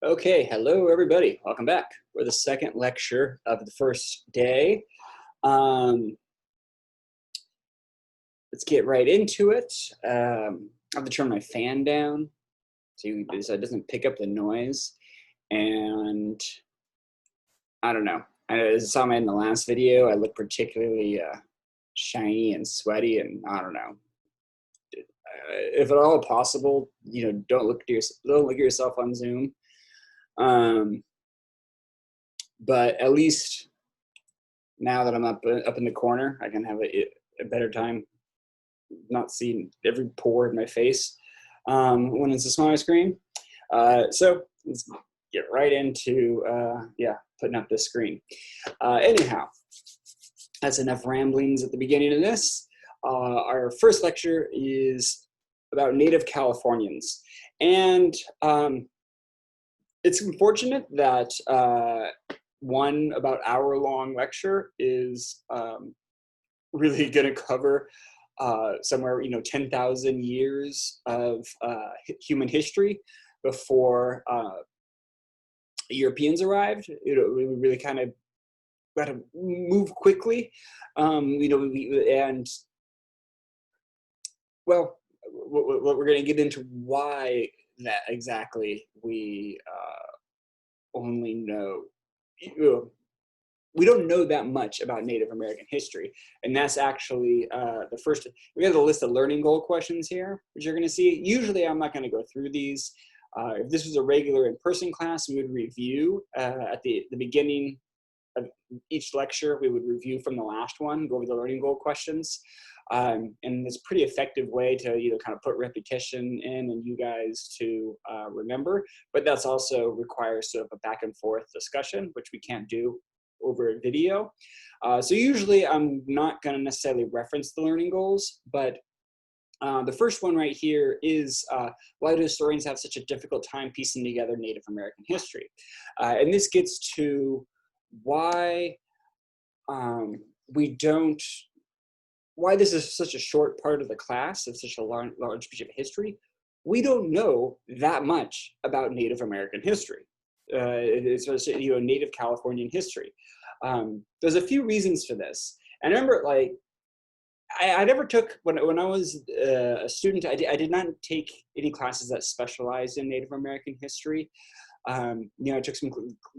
Okay, hello everybody. Welcome back. We're the second lecture of the first day. Um, let's get right into it. I have to turn my fan down so it doesn't pick up the noise. And I don't know. As I saw in the last video, I look particularly shiny and sweaty, and I don't know. If at all possible, don't look at yourself on Zoom. But at least now that I'm up in the corner, I can have a better time not seeing every pore in my face when it's a smaller screen. So let's get right into putting up this screen. Anyhow, that's enough ramblings at the beginning of this. Our first lecture is about native Californians, and it's unfortunate that one about hour-long lecture is really going to cover somewhere 10,000 years of human history before Europeans arrived. We really kind of got to move quickly, and well, what we're going to get into why that exactly we only know. We don't know that much about Native American history, and that's actually the first. We have a list of learning goal questions here, which you're going to see. Usually, I'm not going to go through these. If this was a regular in-person class, we would review at the beginning of each lecture. We would review from the last one, go over the learning goal questions, and it's a pretty effective way to kind of put repetition in and you guys to remember. But that's also requires sort of a back and forth discussion, which we can't do over a video. So usually I'm not going to necessarily reference the learning goals, but the first one right here is why do historians have such a difficult time piecing together Native American history? And this gets to why why this is such a short part of the class of such a large piece of history. We don't know that much about Native American history. It's Native Californian history. There's a few reasons for this. And I remember, like, I never took, when I was a student, I did not take any classes that specialized in Native American history. I took some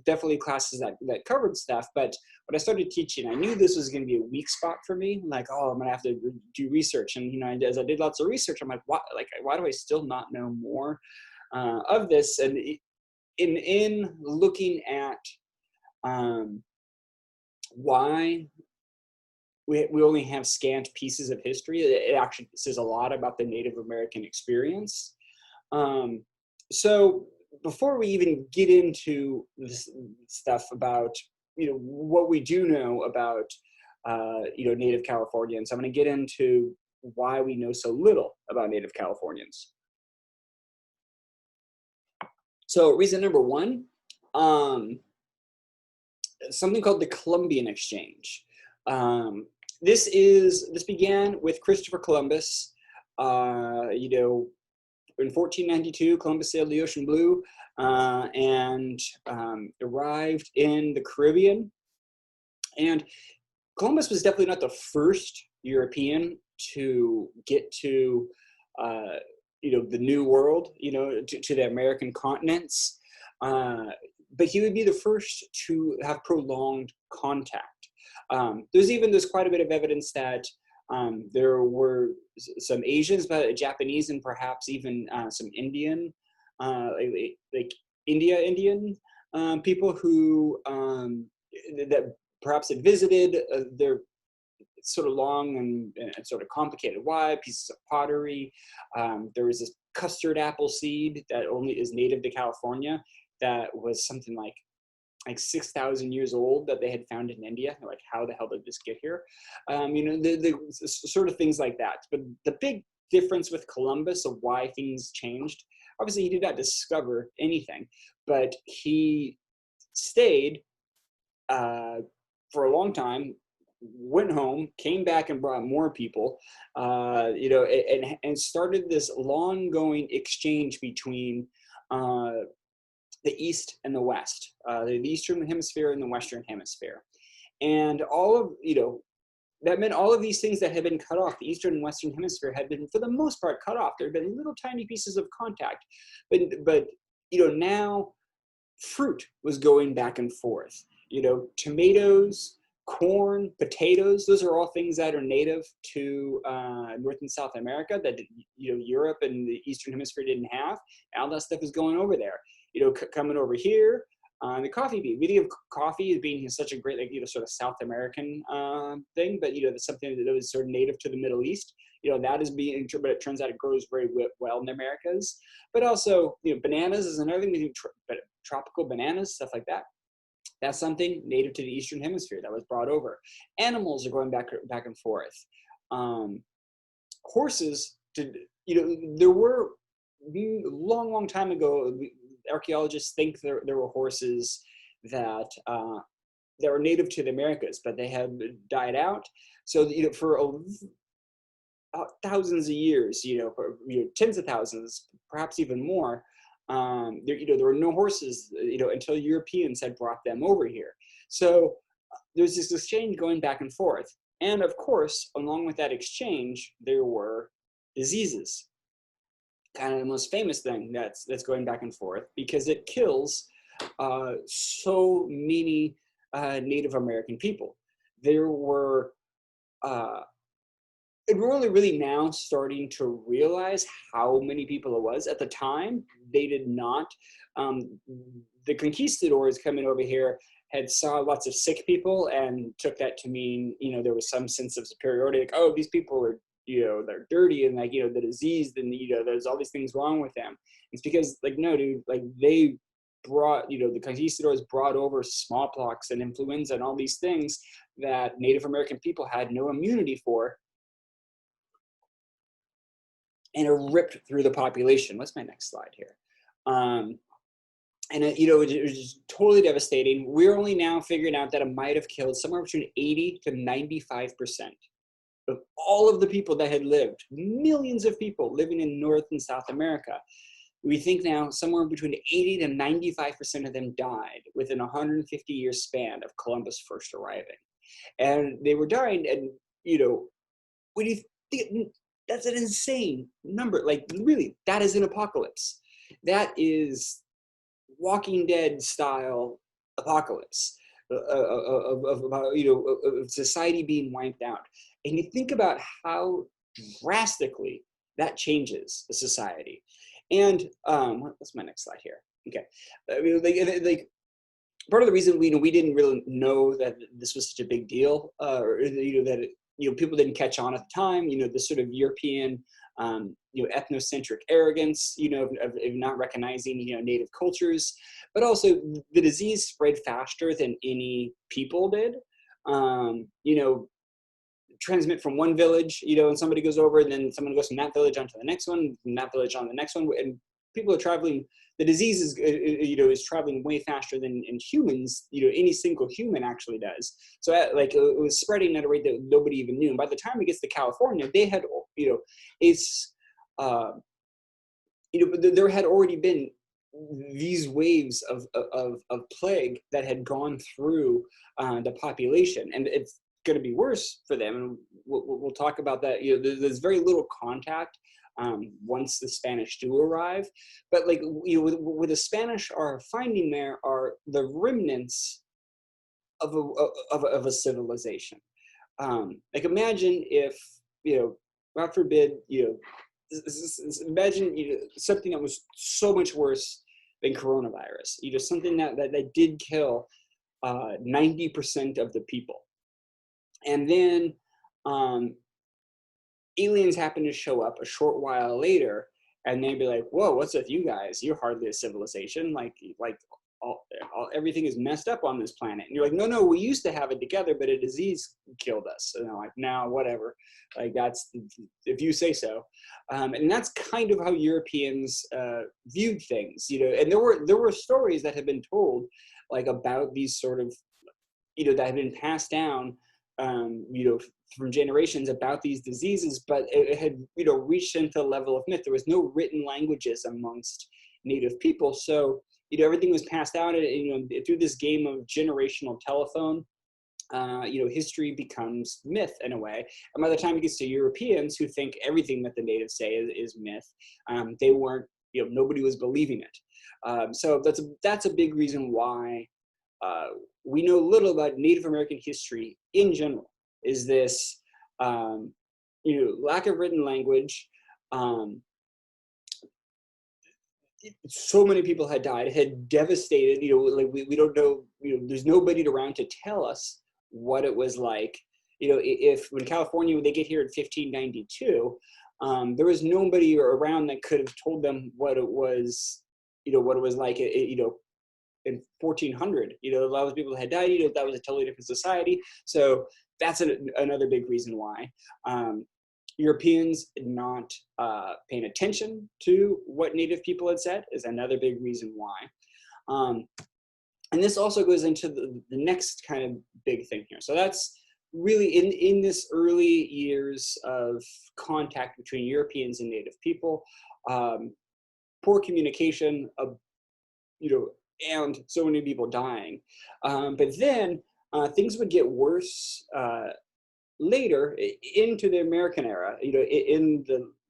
definitely classes that covered stuff, but when I started teaching, I knew this was going to be a weak spot for me. Like, oh, I'm going to have to do research. And, as I did lots of research, I'm like, why do I still not know more of this? And in looking at why we only have scant pieces of history, it actually says a lot about the Native American experience. So before we even get into this stuff about what we do know about Native Californians, I'm going to get into why we know so little about Native Californians. So reason number one, something called the Columbian Exchange. This began with Christopher Columbus. In 1492, Columbus sailed the ocean blue and arrived in the Caribbean. And Columbus was definitely not the first European to get to the New World, to the American continents. But he would be the first to have prolonged contact. There's quite a bit of evidence that there were some Asians, but Japanese, and perhaps even some Indian, like Indian people who that perhaps had visited. Their sort of long and sort of complicated why pieces of pottery. There was this custard apple seed that only is native to California. That was something like 6,000 years old that they had found in India. Like, how the hell did this get here? The sort of things like that. But the big difference with Columbus of why things changed, obviously he did not discover anything, but he stayed for a long time, went home, came back and brought more people, and started this long-going exchange between the East and the West, the Eastern Hemisphere and the Western Hemisphere. And all of, that meant all of these things that had been cut off, the Eastern and Western Hemisphere had been, for the most part, cut off. There had been little tiny pieces of contact. But now fruit was going back and forth. Tomatoes, corn, potatoes, those are all things that are native to North and South America that, Europe and the Eastern Hemisphere didn't have. All that stuff is going over there, coming over here. The coffee bean. We think of coffee as being such a great, sort of South American thing, but it's something that was sort of native to the Middle East. That is being, but it turns out it grows very well in the Americas. But also, bananas is another thing. We think tropical bananas, stuff like that. That's something native to the Eastern Hemisphere that was brought over. Animals are going back and forth. Horses, there were long time ago. Archaeologists think there were horses that were native to the Americas, but they have died out. So for thousands of years, tens of thousands, perhaps even more, there were no horses, until Europeans had brought them over here. So there's this exchange going back and forth, and of course, along with that exchange, there were diseases. Kind of the most famous thing that's going back and forth, because it kills so many Native American people. There were, and we're really now starting to realize how many people it was. At the time, they did not. The conquistadors coming over here had saw lots of sick people and took that to mean, there was some sense of superiority, like, oh, these people are, they're dirty and the diseased and, there's all these things wrong with them. It's because no, dude, they brought, the conquistadors brought over smallpox and influenza and all these things that Native American people had no immunity for, and it ripped through the population. What's my next slide here? And it was just totally devastating. We're only now figuring out that it might have killed somewhere between 80 to 95% of all of the people that had lived, millions of people living in North and South America. We think now somewhere between 80 to 95% of them died within a 150-year span of Columbus first arriving. And they were dying, and, when you think, that's an insane number. Really, that is an apocalypse. That is Walking Dead style apocalypse of society being wiped out. And you think about how drastically that changes the society. And what's my next slide here? Okay, I mean, part of the reason we didn't really know that this was such a big deal, or that people didn't catch on at the time. This sort of European, ethnocentric arrogance, of not recognizing, native cultures, but also the disease spread faster than any people did. Transmit from one village, and somebody goes over, and then someone goes from that village onto the next one, from that village on the next one, and people are traveling. The disease is traveling way faster than in humans, any single human actually does. So it was spreading at a rate that nobody even knew. And by the time it gets to California, they had, there had already been these waves of plague that had gone through the population, and it's going to be worse for them. And we'll talk about that. There's very little contact once the Spanish do arrive, but what the Spanish are finding there are the remnants of a civilization. Imagine if, God forbid, imagine something that was so much worse than coronavirus. Something that did kill 90% of the people. And then aliens happen to show up a short while later, and they'd be like, whoa, what's with you guys? You're hardly a civilization. Everything is messed up on this planet. And you're like, no, we used to have it together, but a disease killed us. And they're like, now, whatever. That's, if you say so. And that's kind of how Europeans viewed things, and there were stories that had been told, about these sort of, that had been passed down, from generations about these diseases, but it had, reached into a level of myth. There was no written languages amongst Native people. So, everything was passed down, and through this game of generational telephone. History becomes myth in a way. And by the time it gets to Europeans who think everything that the natives say is myth, they weren't, nobody was believing it. So that's a big reason why we know little about Native American history in general, is this, lack of written language. So many people had died, had devastated, like we don't know, there's nobody around to tell us what it was like. If when California, when they get here in 1592, there was nobody around that could have told them what it was, what it was like, in 1400. A lot of people had died, that was a totally different society. So that's another big reason why. Europeans not paying attention to what Native people had said is another big reason why. And this also goes into the next kind of big thing here. So that's really in this early years of contact between Europeans and Native people, poor communication, and so many people dying. But then things would get worse later into the American era.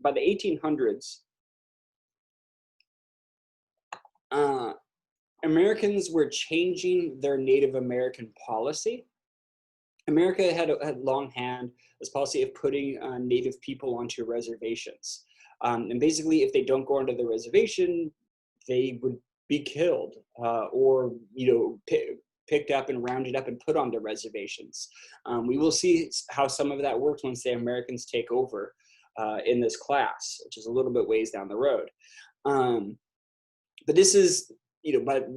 By the 1800s, Americans were changing their Native American policy. America had long had this policy of putting Native people onto reservations, and basically, if they don't go onto the reservation, they would be killed or picked up and rounded up and put onto reservations. We will see how some of that works once the Americans take over in this class, which is a little bit ways down the road. But this is, but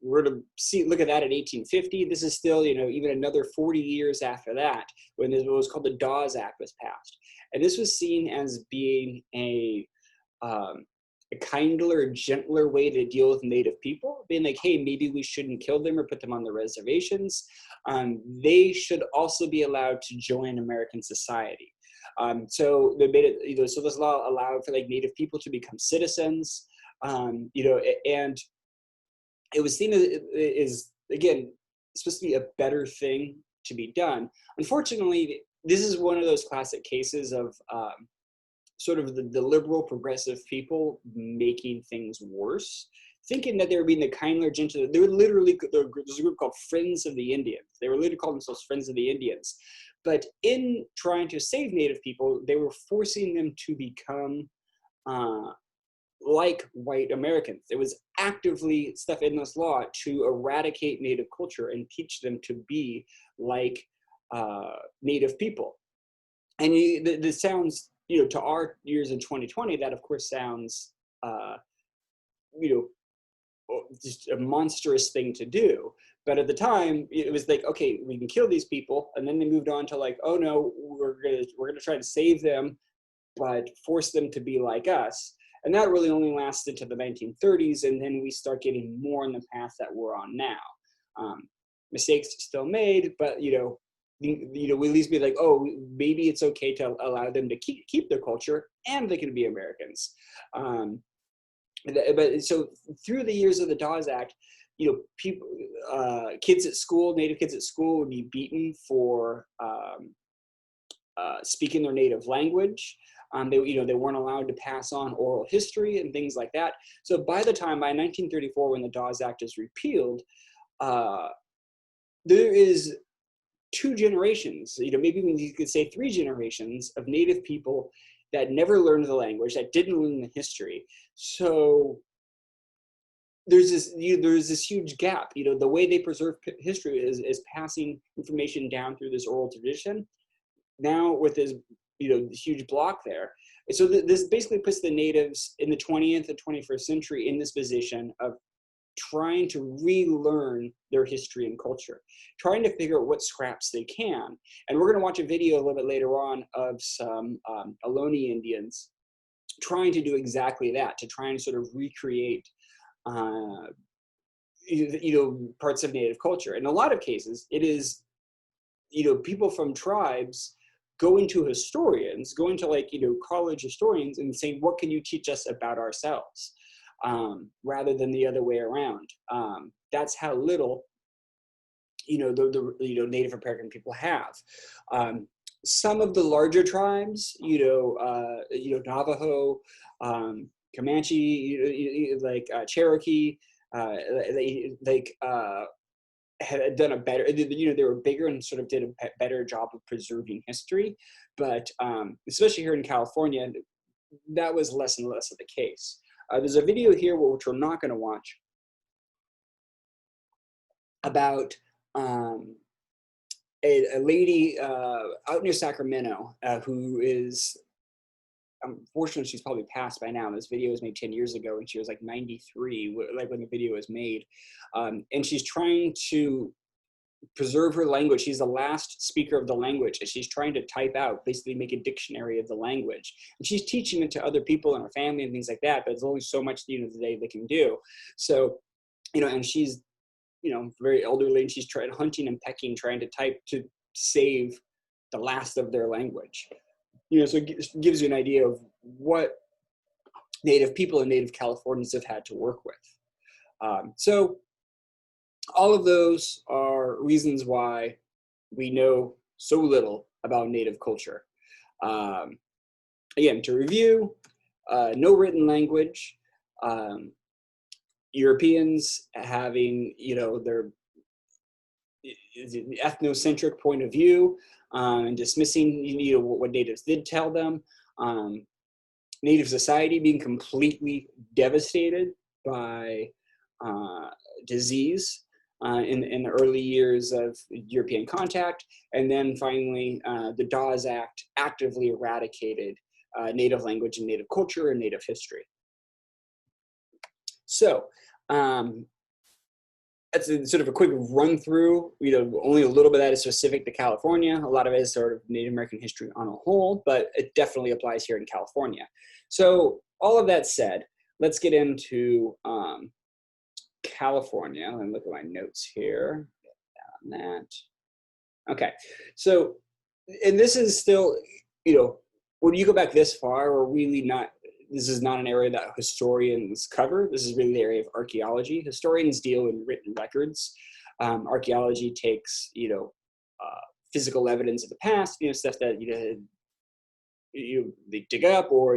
we're to look at that in 1850. This is still, even another 40 years after that, when what was called the Dawes Act was passed. And this was seen as being a kinder, gentler way to deal with Native people, being like, hey, maybe we shouldn't kill them or put them on the reservations. They should also be allowed to join American society. So they made it, so this law allowed for like Native people to become citizens, and it was seen as, again, supposed to be a better thing to be done. Unfortunately, this is one of those classic cases of sort of the liberal progressive people making things worse, thinking that they were being the kinder, gentler. They were literally, there's a group called Friends of the Indians. They were literally called themselves Friends of the Indians. But in trying to save Native people, they were forcing them to become like white Americans. There was actively stuff in this law to eradicate Native culture and teach them to be like Native people. And this sounds, to our years in 2020, that of course sounds, just a monstrous thing to do. But at the time, it was like, okay, we can kill these people, and then they moved on to like, oh no, we're gonna try to save them, but force them to be like us. And that really only lasted to the 1930s, and then we start getting more on the path that we're on now. Mistakes still made, but we at least be like, oh, maybe it's okay to allow them to keep their culture, and they can be Americans. But so through the years of the Dawes Act, people, kids at school, Native kids at school would be beaten for speaking their native language. They weren't allowed to pass on oral history and things like that. So by 1934, when the Dawes Act is repealed, there is 2 generations, maybe you could say 3 generations of Native people that never learned the language, that didn't learn the history. So there's this huge gap. The way they preserve history is passing information down through this oral tradition. Now with this, huge block there. So this basically puts the Natives in the 20th and 21st century in this position of trying to relearn their history and culture, trying to figure out what scraps they can. And we're going to watch a video a little bit later on of some Ohlone Indians trying to do exactly that, to try and sort of recreate parts of Native culture. In a lot of cases, it is, people from tribes going to historians, going to college historians and saying, what can you teach us about ourselves? rather than the other way around. That's how little, the Native American people have. Some of the larger tribes, Navajo, Comanche, Cherokee, had done a better, they were bigger and sort of did a better job of preserving history. But especially here in California, that was less and less of the case. There's a video here, which we're not going to watch, about a lady out near Sacramento who is, unfortunately, she's probably passed by now. This video was made 10 years ago, and she was like 93, like when the video was made. And she's trying to preserve her language. She's the last speaker of the language, and she's trying to type out, basically make a dictionary of the language. And she's teaching it to other people in her family and things like that, but there's only so much, they can do. So, and she's, very elderly, and she's trying, hunting and pecking, trying to type to save the last of their language. So it gives you an idea of what Native people and Native Californians have had to work with. So all of those are reasons why we know so little about Native culture. Again, to review, no written language, Europeans having, their ethnocentric point of view, and dismissing, what natives did tell them. Native society being completely devastated by disease in the early years of European contact. And then finally, the Dawes Act actively eradicated Native language and Native culture and Native history. So that's sort of a quick run through. Only a little bit of that is specific to California. A lot of it is sort of Native American history on a whole, but it definitely applies here in California. So all of that said, let's get into California. Let me look at my notes here on that. Okay, so, and this is still, when you go back this far, we're really not, this is not an area that historians cover. This is really the area of archaeology. Historians deal in written records. Archaeology takes, physical evidence of the past, stuff that, they dig up, or,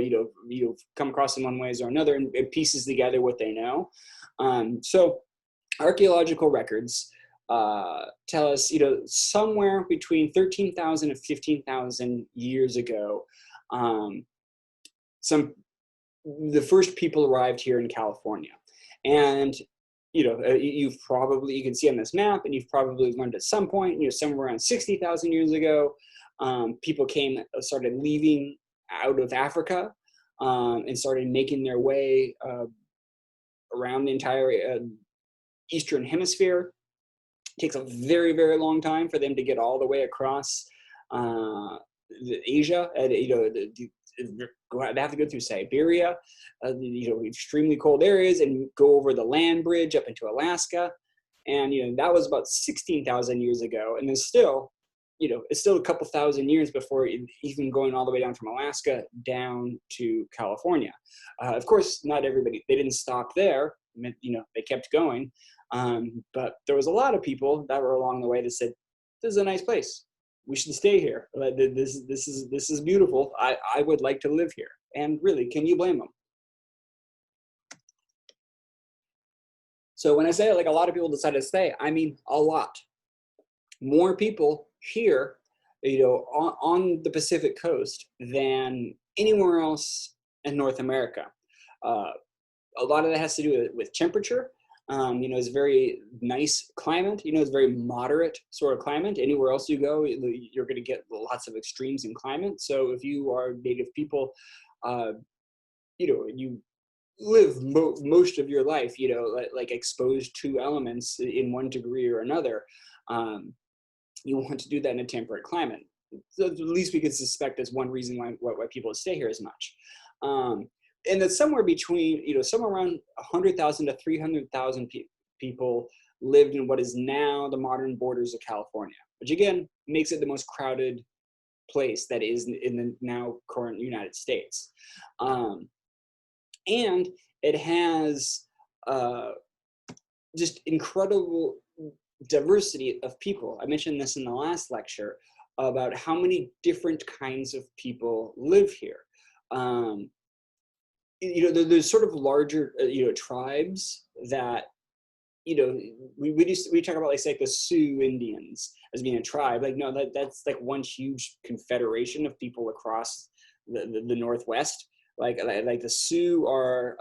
come across in one ways or another, and pieces together what they know. So archaeological records tell us, somewhere between 13,000 and 15,000 years ago, the first people arrived here in California. And, you can see on this map, and you've probably learned at some point, somewhere around 60,000 years ago, people started leaving out of Africa, and started making their way around the entire Eastern Hemisphere. It takes a very, very long time for them to get all the way across Asia. They have to go through Siberia, extremely cold areas, and go over the land bridge up into Alaska. And, that was about 16,000 years ago. And then still, it's still a couple thousand years before even going all the way down from Alaska down to California. Of course, not everybody, they didn't stop there. They kept going. But there was a lot of people that were along the way that said, this is a nice place. We should stay here. This is beautiful. I would like to live here. And really, can you blame them? So when I say a lot of people decided to stay, I mean a lot. More people here, on the Pacific coast than anywhere else in North America. A lot of that has to do with temperature. It's very nice climate. It's very moderate sort of climate. Anywhere else you go, you're going to get lots of extremes in climate. So if you are Native people, you live most of your life, like exposed to elements in one degree or another. You want to do that in a temperate climate. So at least we could suspect that's one reason why people stay here as much. And that's somewhere between, somewhere around 100,000 to 300,000 people lived in what is now the modern borders of California, which again makes it the most crowded place that is in the now current United States. And it has just incredible diversity of people. I mentioned this in the last lecture about how many different kinds of people live here. There's sort of larger, tribes that, we talk about like the Sioux Indians as being a tribe. Like, no, that's like one huge confederation of people across the Northwest. Like the Sioux are,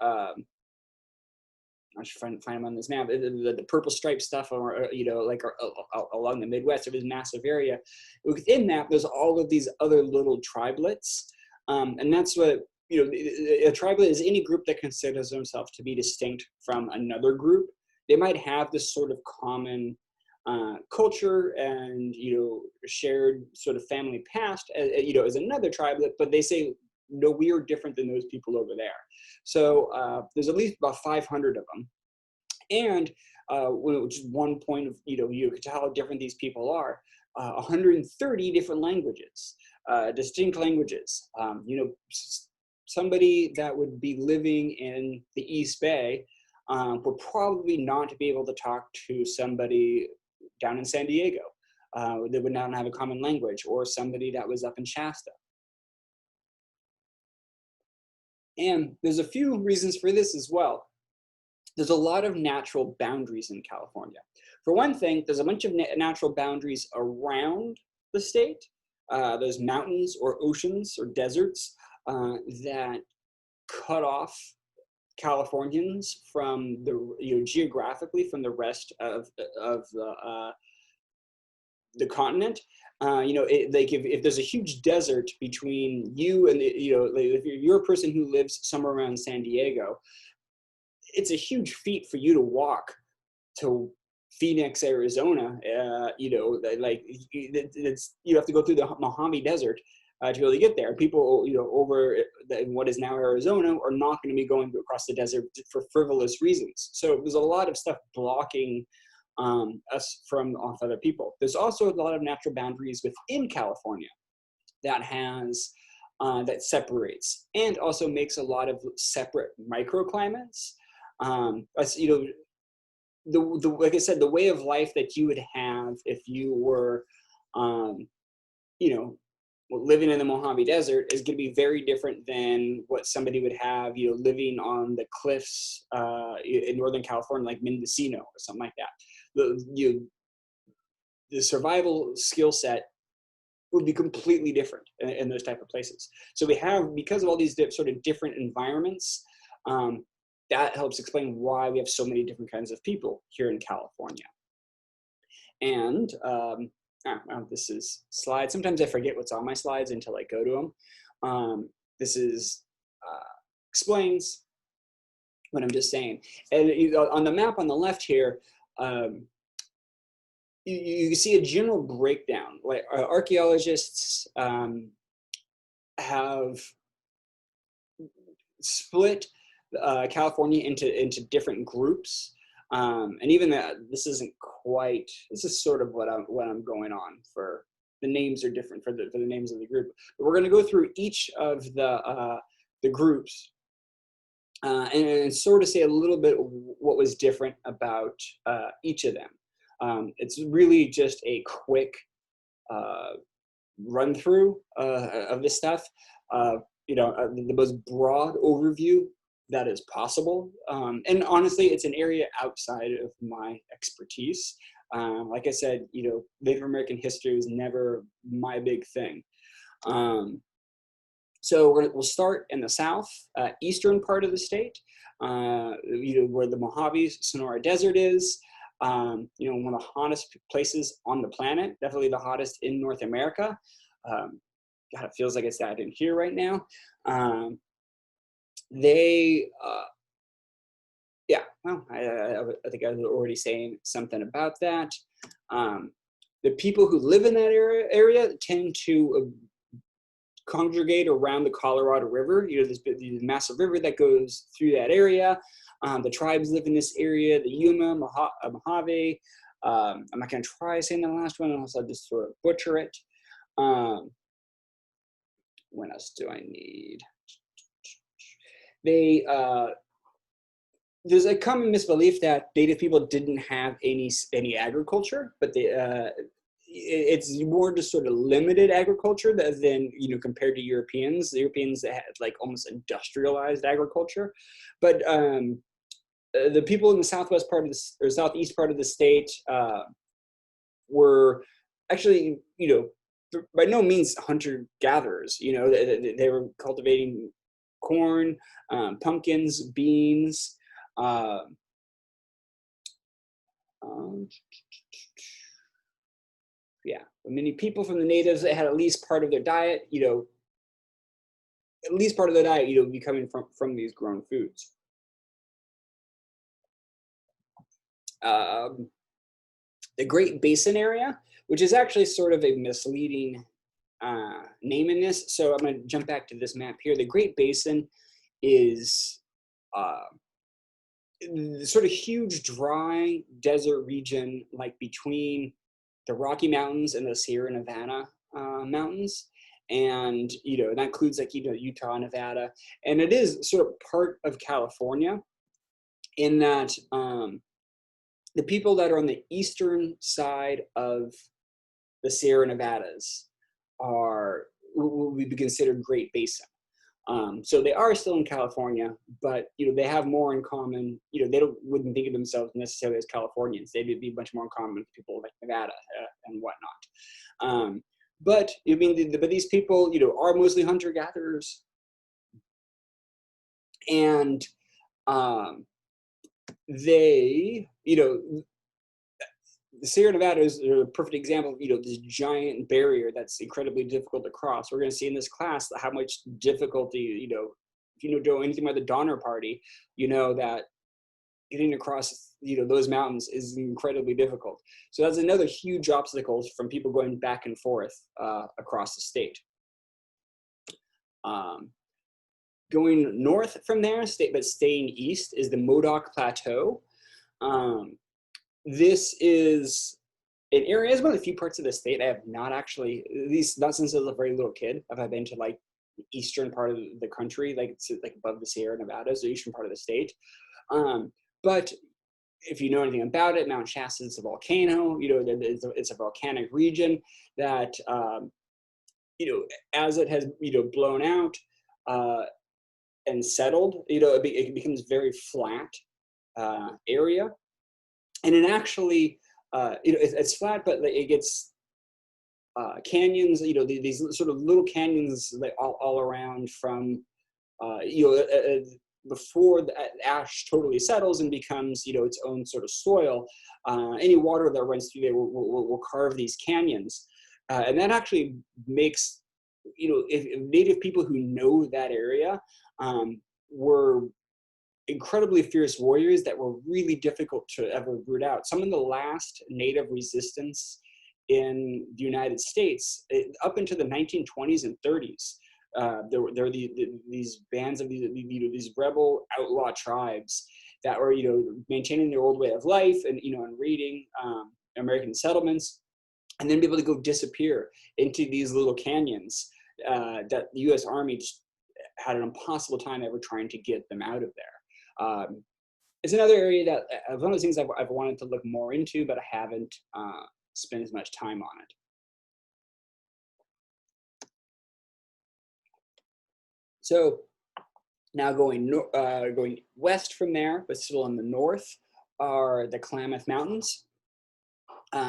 I should find them on this map. The purple stripe stuff, or along the Midwest, of this massive area. Within that, there's all of these other little tribelets, and that's what a tribelet is. Any group that considers themselves to be distinct from another group. They might have this sort of common culture and shared sort of family past, as another tribelet, but they say, no, we are different than those people over there. So there's at least about 500 of them. And which is one point of, you can tell how different these people are. 130 different languages, distinct languages. Somebody that would be living in the East Bay would probably not be able to talk to somebody down in San Diego. They would not have a common language, or somebody that was up in Shasta. And there's a few reasons for this as well. There's a lot of natural boundaries in California. For one thing, there's a bunch of natural boundaries around the state. There's mountains or oceans or deserts that cut off Californians from the geographically from the rest of the continent. If there's a huge desert between you and if you're a person who lives somewhere around San Diego, it's a huge feat for you to walk to Phoenix, Arizona. You have to go through the Mojave Desert to be able to get there. People, over in what is now Arizona, are not going to be going across the desert for frivolous reasons. So there's a lot of stuff blocking us from off other people. There's also a lot of natural boundaries within California that has that separates and also makes a lot of separate microclimates. Like I said, the way of life that you would have if you were, living in the Mojave Desert is going to be very different than what somebody would have, living on the cliffs in Northern California, like Mendocino or something like that. The survival skill set would be completely different in those type of places. So because of all these sort of different environments, that helps explain why we have so many different kinds of people here in California. And this is slides. Sometimes I forget what's on my slides until I go to them. This is explains what I'm just saying. And on the map on the left here, you see a general breakdown. Like archaeologists have split California into different groups, and even that this isn't quite. This is sort of what I'm going on for. The names are different for the names of the group. But we're going to go through each of the groups and sort of say a little bit what was different about each of them. It's really just a quick run through of this stuff. The most broad overview that is possible. And honestly, it's an area outside of my expertise. Like I said, Native American history was never my big thing. So we'll start in the south, eastern part of the state, where the Mojave Sonora Desert is. One of the hottest places on the planet, definitely the hottest in North America. God, it feels like it's that in here right now. I think I was already saying something about that. The people who live in that area tend to congregate around the Colorado River. There's this massive river that goes through that area. The tribes live in this area, the Yuma, Mojave. I'm not going to try saying the last one, else I'll just sort of butcher it. What else do I need? there's a common misbelief that Native people didn't have any agriculture, but it's more just sort of limited agriculture than compared to Europeans. The Europeans had like almost industrialized agriculture, but the people in the southwest part of the or southeast part of the state were actually by no means hunter gatherers. They were cultivating corn, pumpkins, beans. Yeah, many people from the natives that had at least part of their diet, be coming from these grown foods. The Great Basin area, which is actually sort of a misleading name in this. So I'm going to jump back to this map here. The Great Basin is sort of huge, dry desert region, like between the Rocky Mountains and the Sierra Nevada mountains. And, that includes like, Utah, Nevada. And it is sort of part of California in that the people that are on the eastern side of the Sierra Nevadas will be considered Great Basin. So they are still in California, but they have more in common. They wouldn't think of themselves necessarily as Californians. They'd be much more in common with people like Nevada and whatnot. But these people, are mostly hunter gatherers, and they, the Sierra Nevada is a perfect example of this giant barrier that's incredibly difficult to cross. We're going to see in this class how much difficulty, if you know anything about the Donner Party, that getting across those mountains is incredibly difficult. So that's another huge obstacle from people going back and forth across the state. Going north from there, but staying east, is the Modoc Plateau. This is an area, it's one of the few parts of the state I have not actually, at least not since I was a very little kid, have I been to like the eastern part of the country, like it's like above the Sierra Nevadas, the eastern part of the state. But if you know anything about it, Mount Shasta is a volcano. It's a volcanic region that, as it has blown out and settled, it becomes very flat area. And it actually, it's flat, but it gets canyons, these sort of little canyons like all around from, before the ash totally settles and becomes, its own sort of soil. Any water that runs through there will carve these canyons. And that actually makes, if native people who know that area were incredibly fierce warriors that were really difficult to ever root out. Some of the last native resistance in the United States, up into the 1920s and 30s, there were these bands of these rebel outlaw tribes that were maintaining their old way of life and and raiding American settlements, and then be able to go disappear into these little canyons that the U.S. Army just had an impossible time ever trying to get them out of there. It's another area that one of those things I've wanted to look more into, but I haven't spent as much time on it. So now going west from there, but still in the north, are the Klamath Mountains.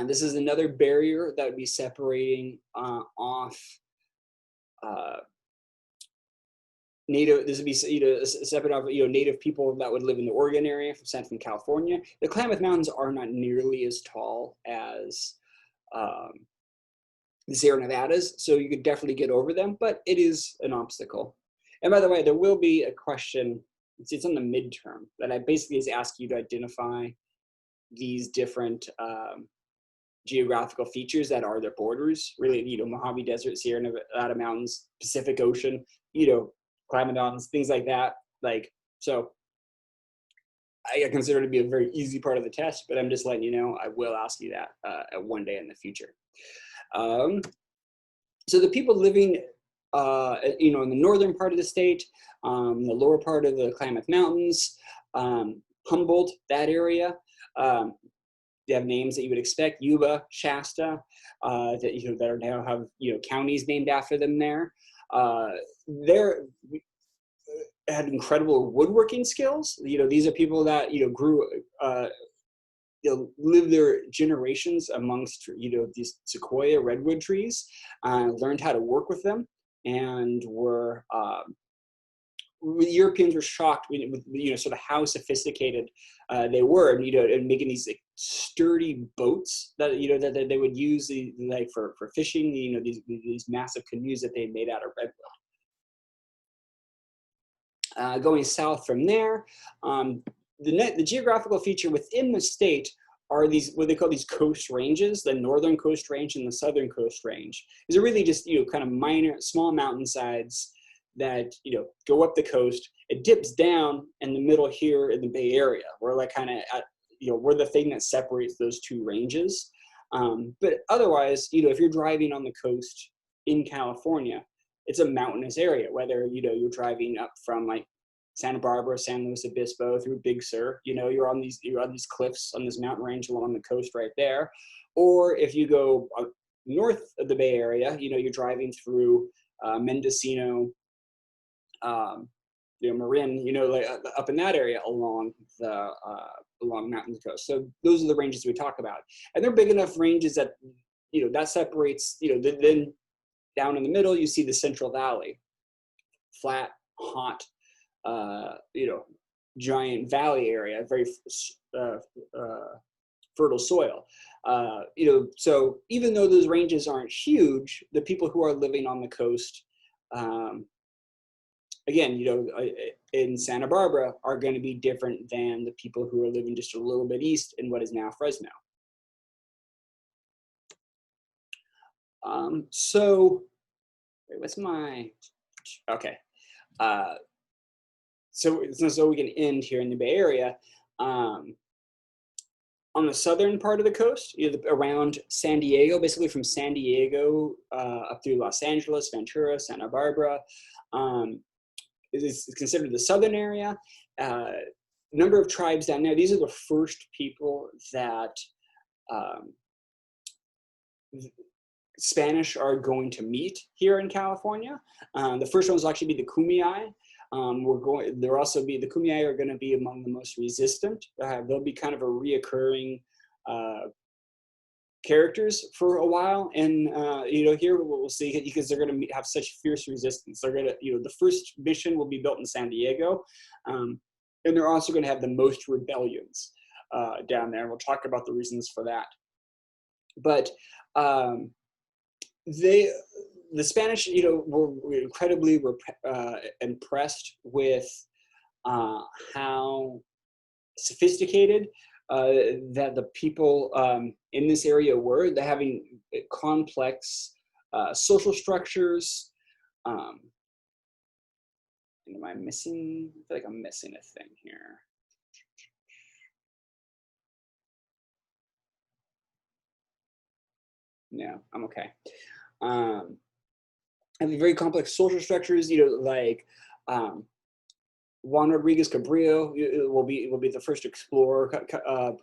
This is another barrier that would be separating off native. This would be separate off native people that would live in the Oregon area from California. The Klamath Mountains are not nearly as tall as the Sierra Nevadas, so you could definitely get over them, but it is an obstacle. And by the way, there will be a question, it's on the midterm, that I basically is ask you to identify these different geographical features that are their borders, really, Mojave Desert, Sierra Nevada Mountains, Pacific Ocean, Klamath Mountains, things like that. So I consider it to be a very easy part of the test, but I'm just letting you know, I will ask you that one day in the future. So the people living, in the northern part of the state, the lower part of the Klamath Mountains, Humboldt, that area. They have names that you would expect: Yuba, Shasta, that are now have counties named after them there. They're had incredible woodworking skills. These are people that grew lived their generations amongst these sequoia redwood trees, learned how to work with them, and were Europeans were shocked with sort of how sophisticated they were, and making these like sturdy boats that that they would use like for fishing. These massive canoes that they made out of redwood. Going south from there, the geographical feature within the state are these, what they call these coast ranges, the northern coast range and the southern coast range. These are really just kind of minor, small mountainsides that go up the coast. It dips down in the middle here in the Bay Area. We're like kind of at we're the thing that separates those two ranges. But otherwise, if you're driving on the coast in California, it's a mountainous area. Whether you're driving up from like Santa Barbara, San Luis Obispo, through Big Sur, you're on these cliffs on this mountain range along the coast right there. Or if you go north of the Bay Area, you're driving through Mendocino, Marin, like up in that area along the mountain coast. So those are the ranges we talk about, and they're big enough ranges that that separates. Then down in the middle, you see the Central Valley, flat, hot, giant valley area, very fertile soil. So even though those ranges aren't huge, the people who are living on the coast, again, in Santa Barbara, are going to be different than the people who are living just a little bit east in what is now Fresno. So what's my, okay. So we can end here in the Bay Area. On the southern part of the coast, around San Diego, basically from San Diego up through Los Angeles, Ventura, Santa Barbara, is considered the southern area. Number of tribes down there. These are the first people that Spanish are going to meet here in California. The first ones will actually be the Kumeyaay. The Kumeyaay are going to be among the most resistant. They'll be kind of a reoccurring characters for a while, and here we'll see, because they're going to have such fierce resistance. They're going to, the first mission will be built in San Diego, and they're also going to have the most rebellions down there. We'll talk about the reasons for that. But the Spanish, were incredibly impressed with how sophisticated that the people in this area were. They're having complex social structures. Am I missing? I feel like I'm missing a thing here. No, I'm okay. And very complex social structures, like Juan Rodriguez Cabrillo will be the first explorer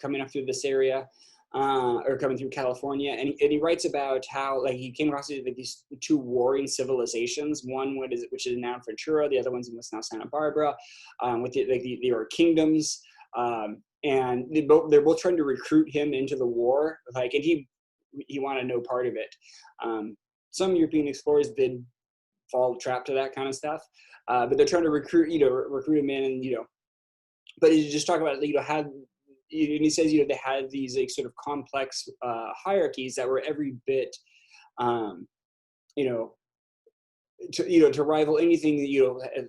coming up through this area, or coming through California, and he writes about how he came across these two warring civilizations. One which is now Ventura, the other one's in what's now Santa Barbara, with they are kingdoms, and they're both trying to recruit him into the war, and he wanted no part of it. Some European explorers did fall trap to that kind of stuff, but they're trying to recruit him in, and but you just talk about how, and he says they had these sort of complex hierarchies that were every bit to rival anything that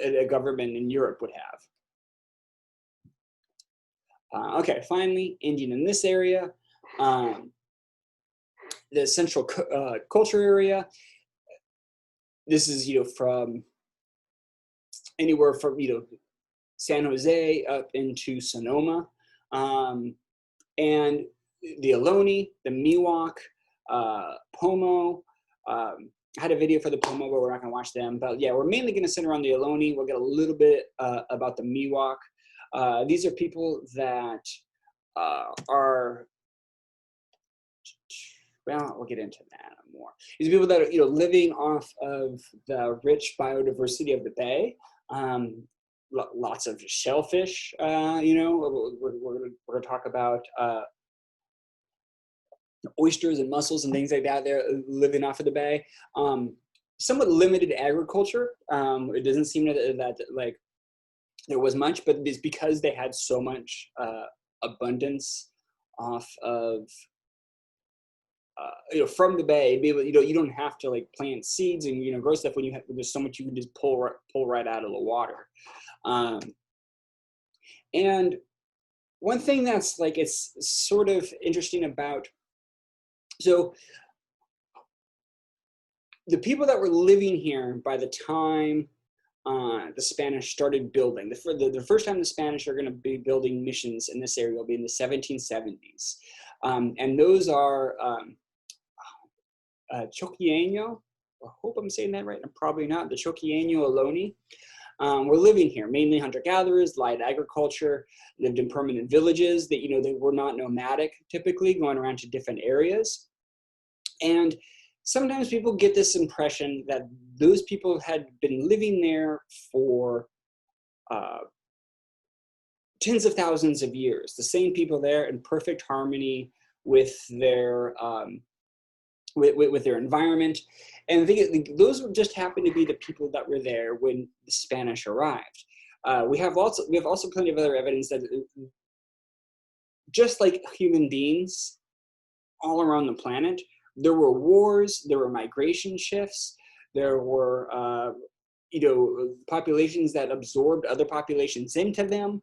a government in Europe would have. Okay, finally, Indian in this area. The central culture area. This is from anywhere from San Jose up into Sonoma, and the Ohlone, the Miwok, Pomo. I had a video for the Pomo, but we're not going to watch them. But yeah, we're mainly going to center on the Ohlone. We'll get a little bit about the Miwok. These are people that are, well, we'll get into that more. These are people that are, living off of the rich biodiversity of the bay. Lots of shellfish. We're gonna talk about oysters and mussels and things like that. They're living off of the bay. Somewhat limited agriculture. It doesn't seem that like there was much, but it's because they had so much abundance off of from the bay. Be able, you don't have to like plant seeds and grow stuff when there's so much you can just pull right out of the water. And one thing that's like, it's sort of interesting about, so the people that were living here by the time the Spanish started building, the first time the Spanish are going to be building missions in this area will be in the 1770s. And those are Choqueño, I hope I'm saying that right, I'm probably not, the Choqueño Ohlone. Were living here, mainly hunter-gatherers, light agriculture, lived in permanent villages that, they were not nomadic typically, going around to different areas. And sometimes people get this impression that those people had been living there for tens of thousands of years, the same people there in perfect harmony with their with their environment. And those would just happen to be the people that were there when the Spanish arrived. We have also plenty of other evidence that just like human beings all around the planet, there were wars, there were migration shifts, there were populations that absorbed other populations into them.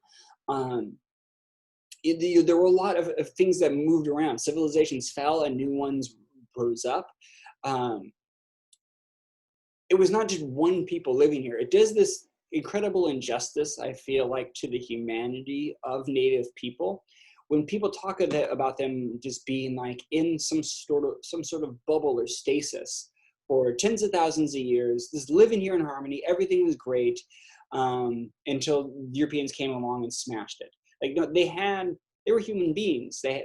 There were a lot of things that moved around. Civilizations fell and new ones rose up. It was not just one people living here. It does this incredible injustice, I feel like, to the humanity of Native people. When people talk about them just being like in some sort of bubble or stasis for tens of thousands of years, just living here in harmony, everything was great until Europeans came along and smashed it. Like, no, they were human beings. They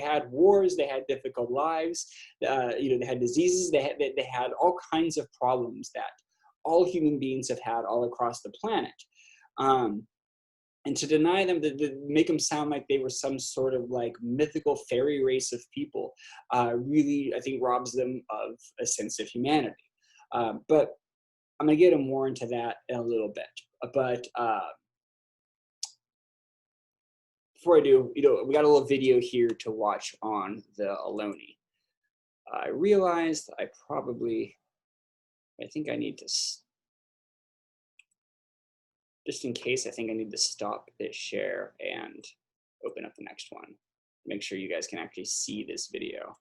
had wars. They had difficult lives. They had diseases. They had all kinds of problems that all human beings have had all across the planet. And to deny them, to make them sound like they were some sort of like mythical fairy race of people, really, I think, robs them of a sense of humanity. But I'm gonna get more into that in a little bit. But before I do, we got a little video here to watch on the Ohlone. I realized I think I need to, just in case, I think I need to stop this share and open up the next one. Make sure you guys can actually see this video.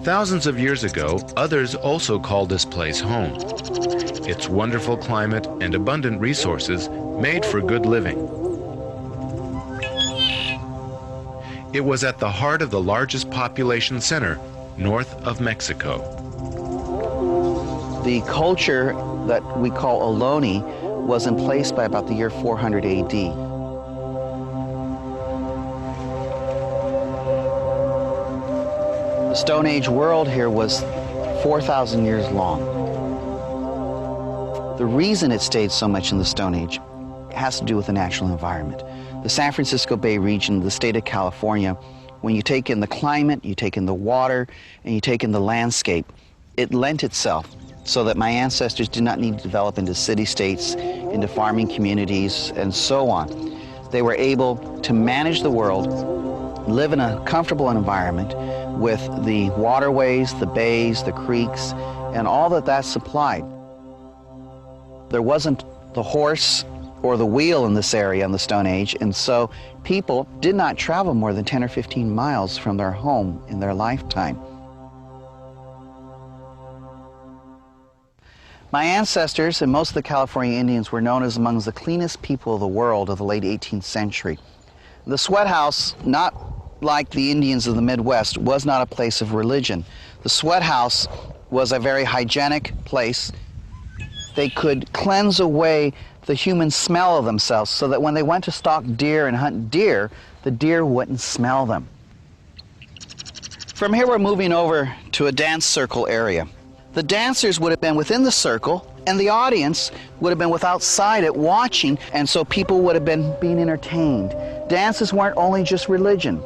Thousands of years ago, others also called this place home. Its wonderful climate and abundant resources made for good living. It was at the heart of the largest population center north of Mexico. The culture that we call Ohlone was in place by about the year 400 AD. The Stone Age world here was 4,000 years long. The reason it stayed so much in the Stone Age has to do with the natural environment. The San Francisco Bay region, the state of California, when you take in the climate, you take in the water, and you take in the landscape, it lent itself so that my ancestors did not need to develop into city-states, into farming communities, and so on. They were able to manage the world, live in a comfortable environment with the waterways, the bays, the creeks, and all that supplied. There wasn't the horse or the wheel in this area in the Stone Age, and so people did not travel more than 10 or 15 miles from their home in their lifetime. My ancestors and most of the California Indians were known as among the cleanest people of the world of the late 18th century. The sweat house, not like the Indians of the Midwest, was not a place of religion. The sweat house was a very hygienic place. They could cleanse away the human smell of themselves so that when they went to stalk deer and hunt deer, the deer wouldn't smell them. From here we're moving over to a dance circle area. The dancers would have been within the circle, and the audience would have been outside it watching, and so people would have been being entertained. Dances weren't only just religion.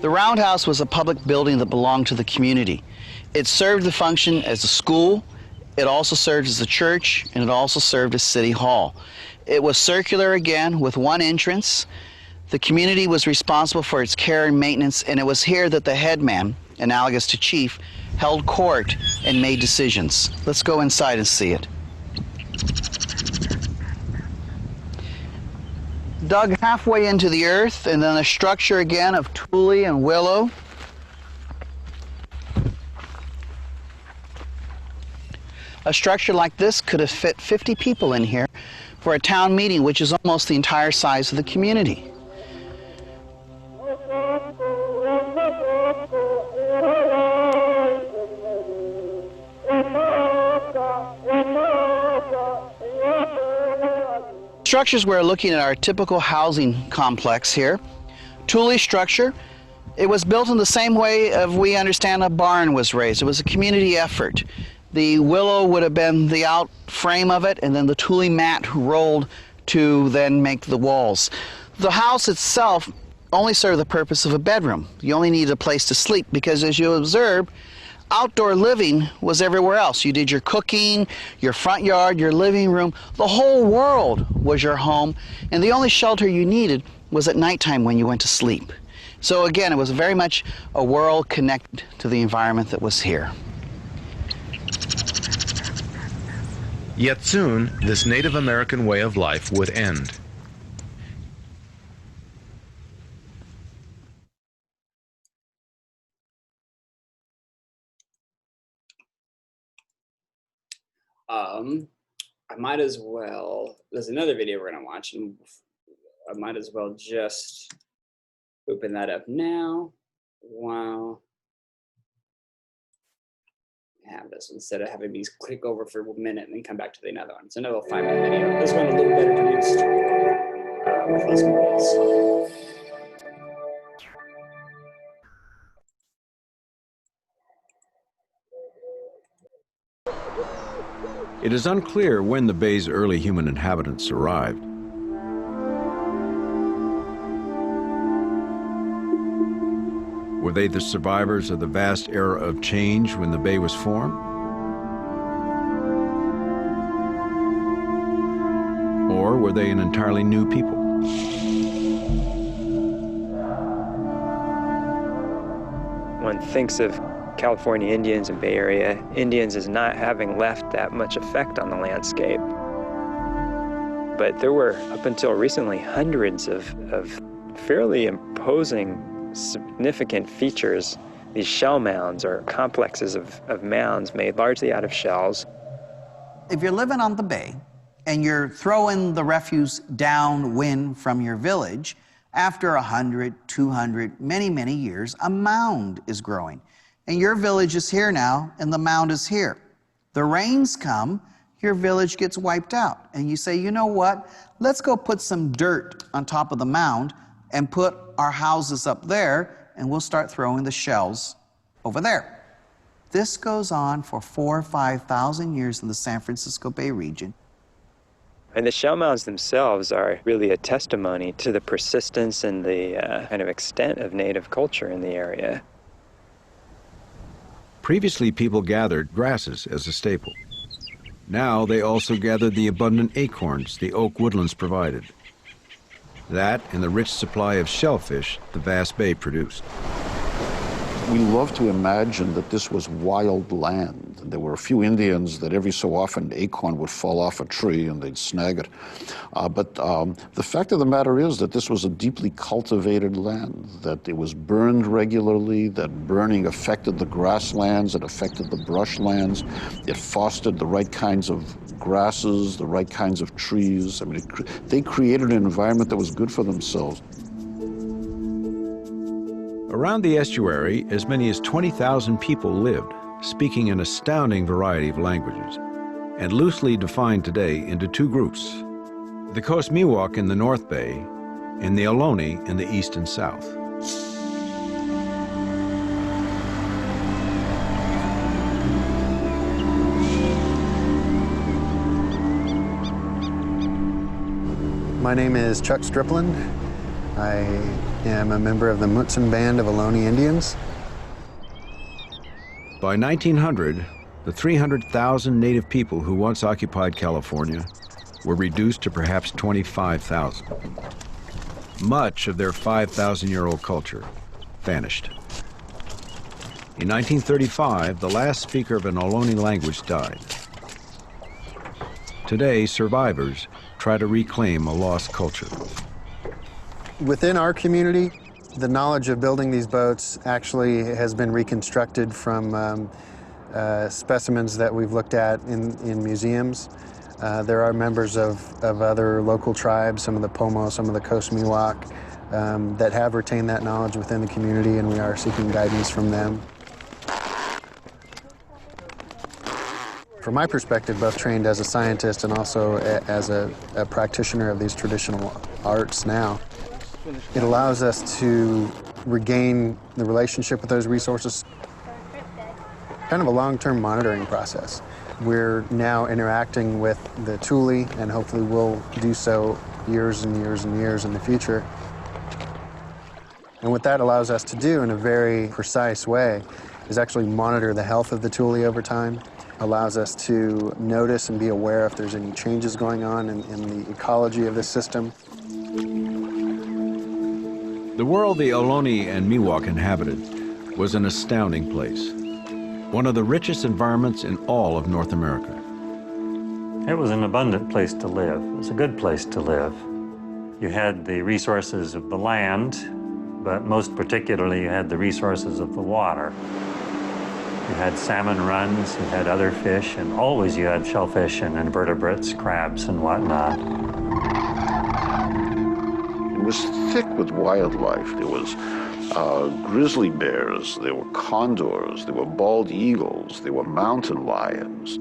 The Roundhouse was a public building that belonged to the community. It served the function as a school, it also served as a church, and it also served as City Hall. It was circular again with one entrance. The community was responsible for its care and maintenance, and it was here that the headman, analogous to chief, held court and made decisions. Let's go inside and see it. Dug halfway into the earth, and then a structure again of tule and willow. A structure like this could have fit 50 people in here for a town meeting, which is almost the entire size of the community. Structures we're looking at are a typical housing complex here. Tule structure. It was built in the same way of we understand a barn was raised. It was a community effort. The willow would have been the out frame of it, and then the tule mat rolled to then make the walls. The house itself only served the purpose of a bedroom. You only needed a place to sleep because, as you observe, outdoor living was everywhere else. You did your cooking, your front yard, your living room. The whole world was your home, and the only shelter you needed was at nighttime when you went to sleep. So again, it was very much a world connected to the environment that was here. Yet soon, this Native American way of life would end. I might as well, there's another video we're gonna watch, and I might as well just open that up now. Wow. Have this instead of having me click over for a minute and then come back to the another one. It's another 5-minute video. This one a little better produced with less movies. It is unclear when the bay's early human inhabitants arrived. Were they the survivors of the vast era of change when the bay was formed? Or were they an entirely new people? One thinks of California Indians and Bay Area Indians as not having left that much effect on the landscape. But there were, up until recently, hundreds of fairly imposing, significant features, these shell mounds or complexes of mounds made largely out of shells. If you're living on the bay and you're throwing the refuse downwind from your village, after 100, 200, many, many years, a mound is growing. And your village is here now, and the mound is here. The rains come, your village gets wiped out. And you say, you know what? Let's go put some dirt on top of the mound and put our houses up there, and we'll start throwing the shells over there. This goes on for 4,000 or 5,000 years in the San Francisco Bay region. And the shell mounds themselves are really a testimony to the persistence and the kind of extent of native culture in the area. Previously, people gathered grasses as a staple. Now they also gathered the abundant acorns the oak woodlands provided. That and the rich supply of shellfish the vast bay produced. We love to imagine that this was wild land, There were a few Indians that every so often an acorn would fall off a tree and they'd snag it. But the fact of the matter is that this was a deeply cultivated land, that it was burned regularly, that burning affected the grasslands, it affected the brushlands, it fostered the right kinds of grasses, the right kinds of trees. I mean, they created an environment that was good for themselves. Around the estuary, as many as 20,000 people lived, speaking an astounding variety of languages, and loosely defined today into two groups: the Coast Miwok in the North Bay and the Ohlone in the east and south. My name is Chuck Strickland. I am a member of the Mutsun Band of Ohlone Indians. By 1900, the 300,000 native people who once occupied California were reduced to perhaps 25,000. Much of their 5,000-year-old culture vanished. In 1935, the last speaker of an Ohlone language died. Today, survivors try to reclaim a lost culture. Within our community, the knowledge of building these boats actually has been reconstructed from specimens that we've looked at in museums. There are members of other local tribes, some of the Pomo, some of the Coast Miwok, that have retained that knowledge within the community, and we are seeking guidance from them. From my perspective, both trained as a scientist and also as a practitioner of these traditional arts now, it allows us to regain the relationship with those resources, kind of a long-term monitoring process. We're now interacting with the Thule, and hopefully we'll do so years and years and years in the future. And what that allows us to do in a very precise way is actually monitor the health of the Thule over time, allows us to notice and be aware if there's any changes going on in the ecology of this system. The world the Ohlone and Miwok inhabited was an astounding place, one of the richest environments in all of North America. It was an abundant place to live. It was a good place to live. You had the resources of the land, but most particularly you had the resources of the water. You had salmon runs, you had other fish, and always you had shellfish and invertebrates, crabs and whatnot. It was thick with wildlife. There was grizzly bears, there were condors, there were bald eagles, there were mountain lions.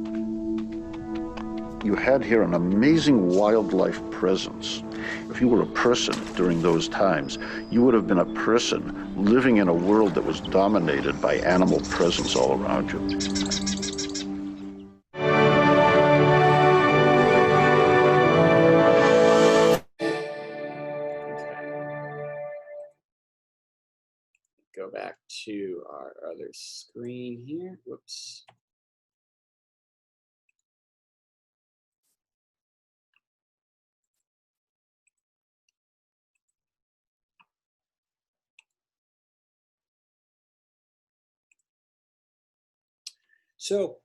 You had here an amazing wildlife presence. If you were a person during those times, you would have been a person living in a world that was dominated by animal presence all around you. Go back to our other screen here. Whoops. So,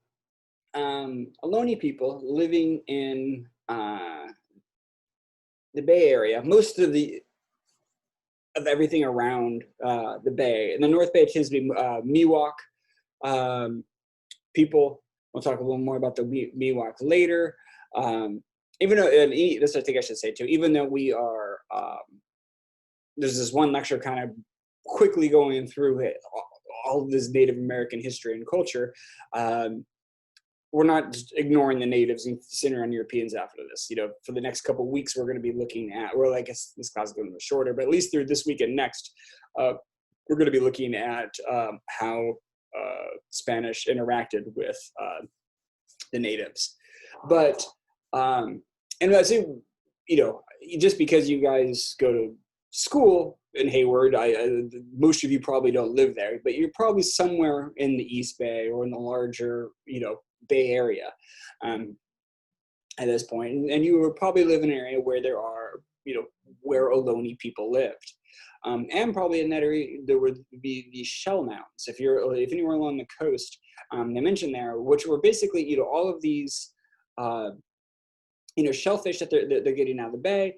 Ohlone people living in the Bay Area, most of everything around the Bay. In the North Bay, it tends to be Miwok people. We'll talk a little more about the Miwok later. Even though, and this I think I should say too, even though we are, there's this one lecture kind of quickly going through it, all of this Native American history and culture. We're not just ignoring the natives and centering on Europeans after this. You know, for the next couple of weeks, we're going to be looking at, well, I guess this class is going to be shorter, but at least through this week and next, we're going to be looking at how Spanish interacted with the natives. But, and I say, you know, just because you guys go to school in Hayward, most of you probably don't live there, but you're probably somewhere in the East Bay or in the larger, you know, Bay Area at this point. And you would probably live in an area where there are, you know, where Ohlone people lived. And probably in that area there would be these shell mounds. If anywhere along the coast, they mentioned there, which were basically all of these shellfish that they're getting out of the bay.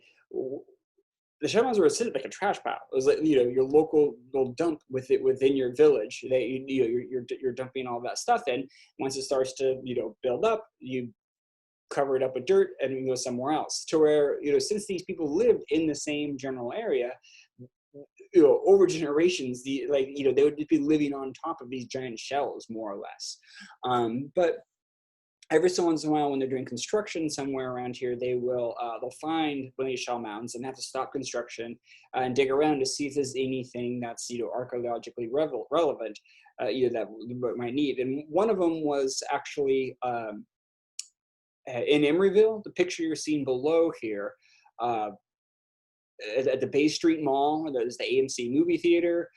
The shell mounds were sitting like a trash pile. It was like your local little dump within your village. You're dumping all that stuff in. Once it starts to build up, you cover it up with dirt and you go somewhere else. To where since these people lived in the same general area, over generations, they would be living on top of these giant shells more or less. But every so once in a while, when they're doing construction somewhere around here, they'll find one of these shell mounds and have to stop construction and dig around to see if there's anything that's archaeologically relevant that we might need. And one of them was actually in Emeryville. The picture you're seeing below here. At the Bay Street Mall, there's the AMC movie theater.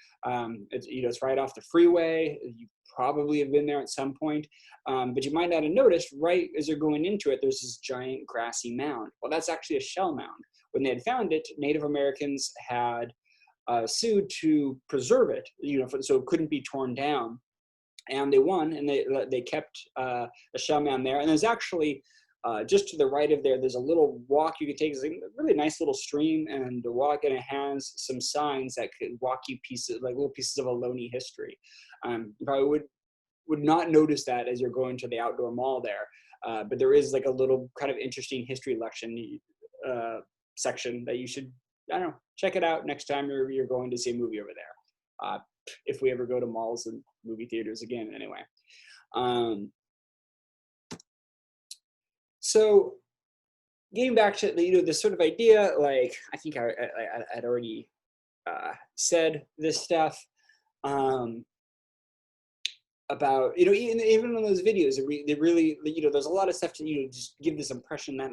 It's right off the freeway. You probably have been there at some point, but you might not have noticed. Right as you're going into it, there's this giant grassy mound. Well, that's actually a shell mound. When they had found it, Native Americans had sued to preserve it, so it couldn't be torn down, and they won, and they kept a shell mound there. And there's actually just to the right of there's a little walk you could take. It's a really nice little stream and the walk, and it has some signs that could walk you little pieces of Ohlone history. You probably would not notice that as you're going to the outdoor mall there, but there is like a little kind of interesting history lesson section that you should, check it out next time you're going to see a movie over there. If we ever go to malls and movie theaters again, anyway. So getting back to this sort of idea, like I think I'd already said this stuff about even in those videos, they really there's a lot of stuff to just give this impression that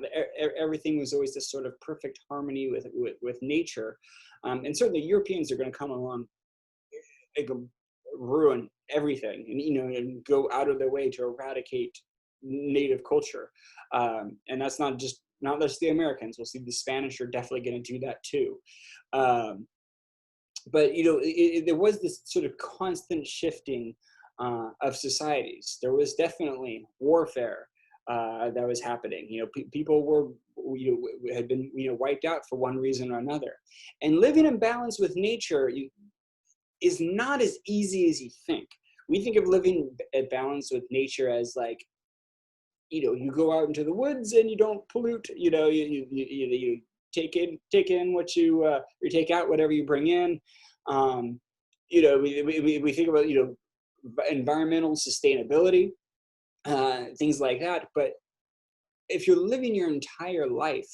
everything was always this sort of perfect harmony with nature, and certainly Europeans are going to come along and ruin everything, and go out of their way to eradicate native culture, and that's not just the Americans. We'll see the Spanish are definitely going to do that too, but there was this sort of constant shifting of societies. There was definitely warfare that was happening. People were had been wiped out for one reason or another, and living in balance with nature is not as easy as you think. We think of living at balance with nature as like, you go out into the woods and you don't pollute. You take in what you take out whatever you bring in. We think about environmental sustainability, things like that. But if you're living your entire life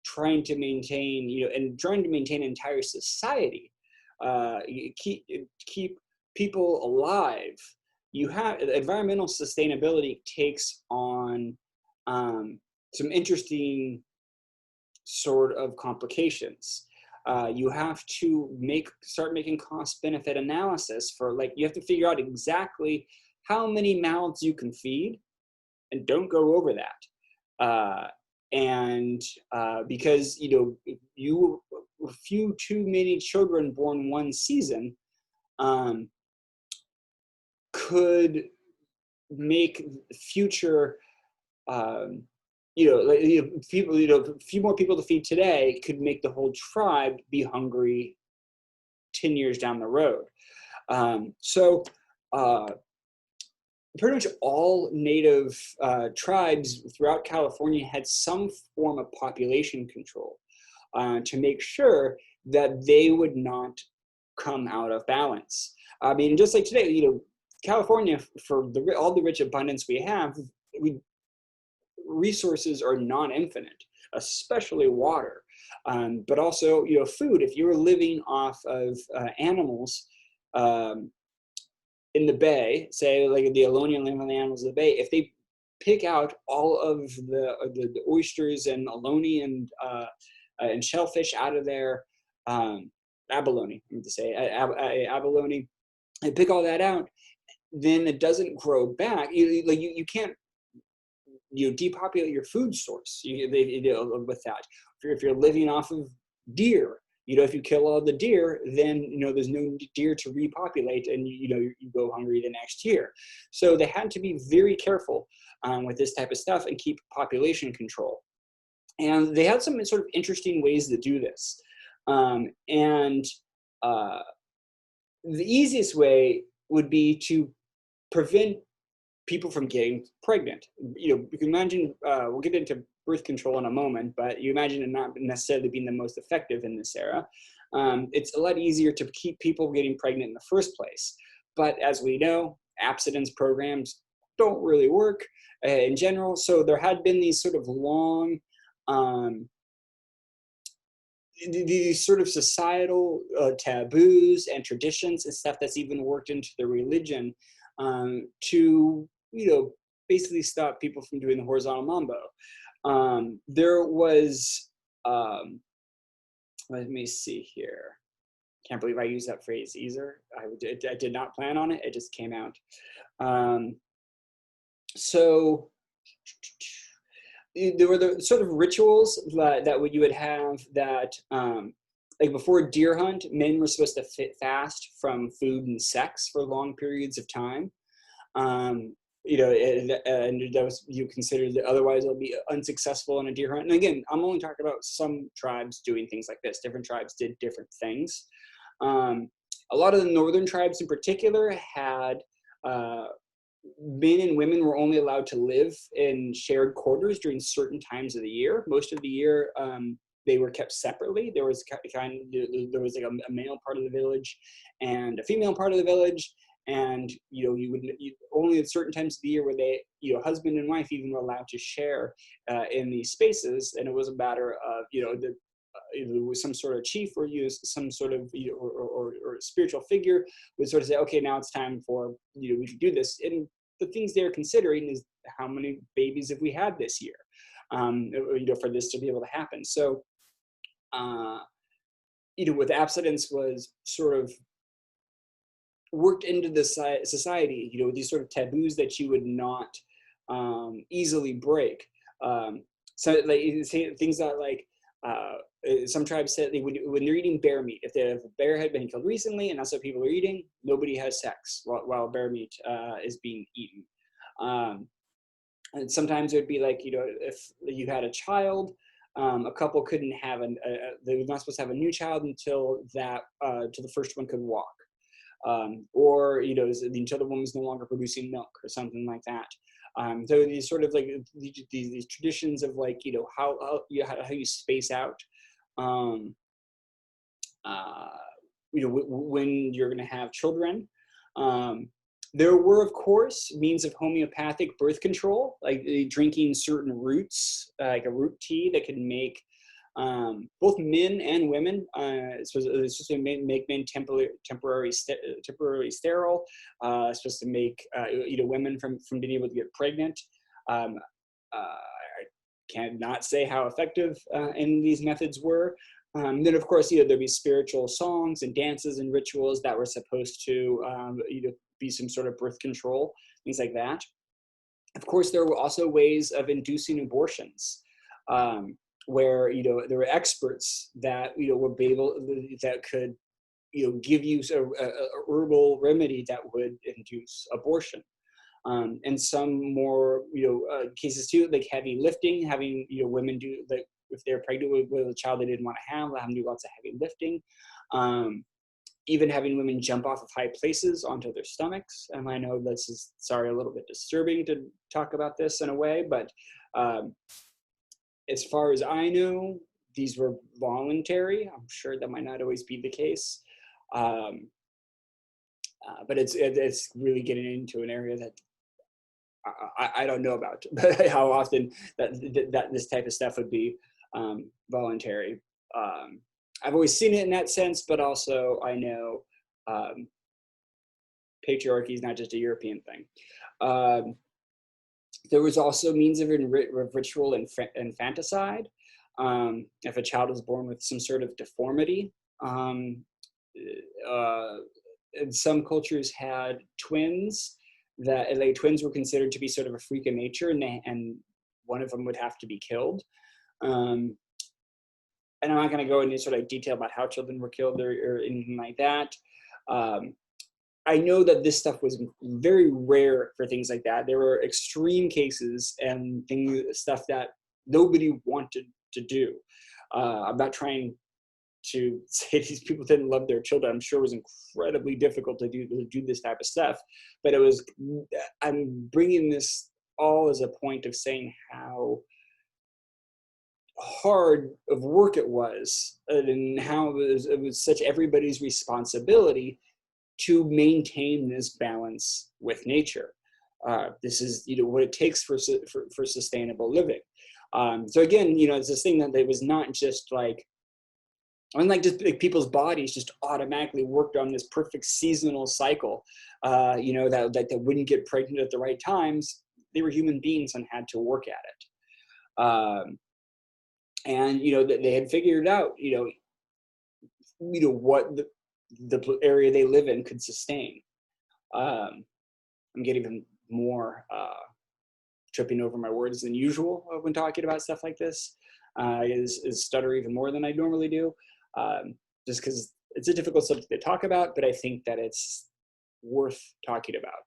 trying to maintain, an entire society, you keep people alive, you have environmental sustainability takes on some interesting sort of complications. You have to start making cost benefit analysis for, you have to figure out exactly how many mouths you can feed, and don't go over that. Because too many children born one season could make future people, a few more people to feed today could make the whole tribe be hungry 10 years down the road. Pretty much all native tribes throughout California had some form of population control to make sure that they would not come out of balance. I mean, just like today, California, for all the rich abundance we have, resources are non-infinite, especially water, but also food. If you were living off of animals in the bay, say like the Ohlone living animals of the bay, if they pick out all of the oysters and Ohlone and shellfish out of their abalone, I'm going to say abalone, and pick all that out, then it doesn't grow back. You can't depopulate your food source with that. If you're living off of deer, if you kill all the deer, then, there's no deer to repopulate, and, you go hungry the next year. So they had to be very careful with this type of stuff and keep population control. And they had some sort of interesting ways to do this. The easiest way would be to prevent people from getting pregnant. You can imagine, we'll get into birth control in a moment, but you imagine it not necessarily being the most effective in this era. It's a lot easier to keep people getting pregnant in the first place. But as we know, abstinence programs don't really work in general. So there had been these sort of long, these sort of societal taboos and traditions and stuff that's even worked into the religion to, basically stop people from doing the horizontal mambo. There was, let me see here. Can't believe I used that phrase either. I did not plan on it. It just came out. So there were the sort of rituals that you would have that, like before deer hunt, men were supposed to fast from food and sex for long periods of time. And that was, you considered that otherwise it'll be unsuccessful in a deer hunt. And again, I'm only talking about some tribes doing things like this. Different tribes did different things. A lot of the northern tribes in particular had, men and women were only allowed to live in shared quarters during certain times of the year. Most of the year, they were kept separately. There was like a male part of the village and a female part of the village. And, only at certain times of the year where they, husband and wife even were allowed to share in these spaces. And it was a matter of, either with some sort of chief or some sort of, or spiritual figure would sort of say, okay, now it's time for, we should do this. And the things they're considering is how many babies have we had this year, for this to be able to happen. So, with abstinence was sort of worked into the society, these sort of taboos that you would not easily break. So like things that like, some tribes said when they're eating bear meat, if a bear had been killed recently and that's what people are eating, nobody has sex while bear meat is being eaten. And sometimes it would be like, if you had a child, a couple couldn't have they were not supposed to have a new child until the first one could walk. Or until the woman's no longer producing milk or something like that. So these sort of like these traditions of like how you space out when you're going to have children. There were, of course, means of homeopathic birth control, like drinking certain roots, like a root tea that can make both men and women, it's supposed to make men temporarily sterile. It's supposed to make women from being able to get pregnant. I cannot say how effective any of these methods were. Then, of course, there'd be spiritual songs and dances and rituals that were supposed to be some sort of birth control, things like that. Of course, there were also ways of inducing abortions. Where there were experts that would be able that could give you a herbal remedy that would induce abortion, and some more cases too, like heavy lifting, having women do, like if they're pregnant with a child they didn't want to have them do lots of heavy lifting, even having women jump off of high places onto their stomachs. And I know this is a little bit disturbing to talk about this in a way, but as far as I know, these were voluntary. I'm sure that might not always be the case, but it's really getting into an area that I don't know about, how often that this type of stuff would be voluntary. I've always seen it in that sense, but also I know patriarchy is not just a European thing. There was also means of ritual infanticide. If a child was born with some sort of deformity, and some cultures had twins that twins were considered to be sort of a freak of nature, and one of them would have to be killed. and I'm not going to go into sort of detail about how children were killed or anything like that. I know that this stuff was very rare for things like that. There were extreme cases and stuff that nobody wanted to do. I'm not trying to say these people didn't love their children. I'm sure it was incredibly difficult to do this type of stuff, but I'm bringing this all as a point of saying how hard of work it was, and how it was such everybody's responsibility to maintain this balance with nature. This is, what it takes for sustainable living. So again, it's this thing that it was not just like, unlike just like people's bodies just automatically worked on this perfect seasonal cycle, that wouldn't get pregnant at the right times. They were human beings and had to work at it. And they had figured out, what the area they live in could sustain. I'm getting even more tripping over my words than usual when talking about stuff like this. Is stutter even more than I normally do, just because it's a difficult subject to talk about, but I think that it's worth talking about.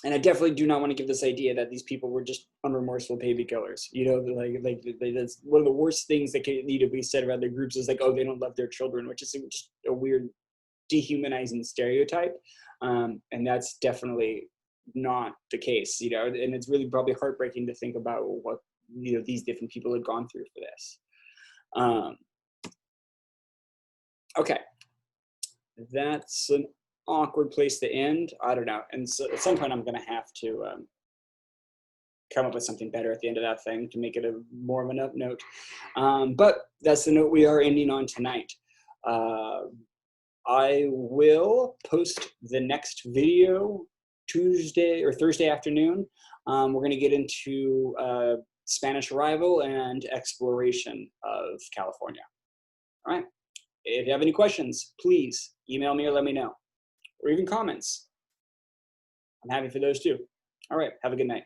And I definitely do not want to give this idea that these people were just unremorseful baby killers. That's one of the worst things that can need to be said about their groups is like, oh, they don't love their children, which is just a weird, dehumanizing stereotype. And that's definitely not the case, and it's really probably heartbreaking to think about what, these different people had gone through for this. Okay. That's an awkward place to end. I don't know. And so at some point I'm going to have to come up with something better at the end of that thing to make it more of an up note. But that's the note we are ending on tonight. I will post the next video Tuesday or Thursday afternoon. We're going to get into Spanish arrival and exploration of California. All right. If you have any questions, please email me or let me know, or even comments. I'm happy for those too. All right. Have a good night.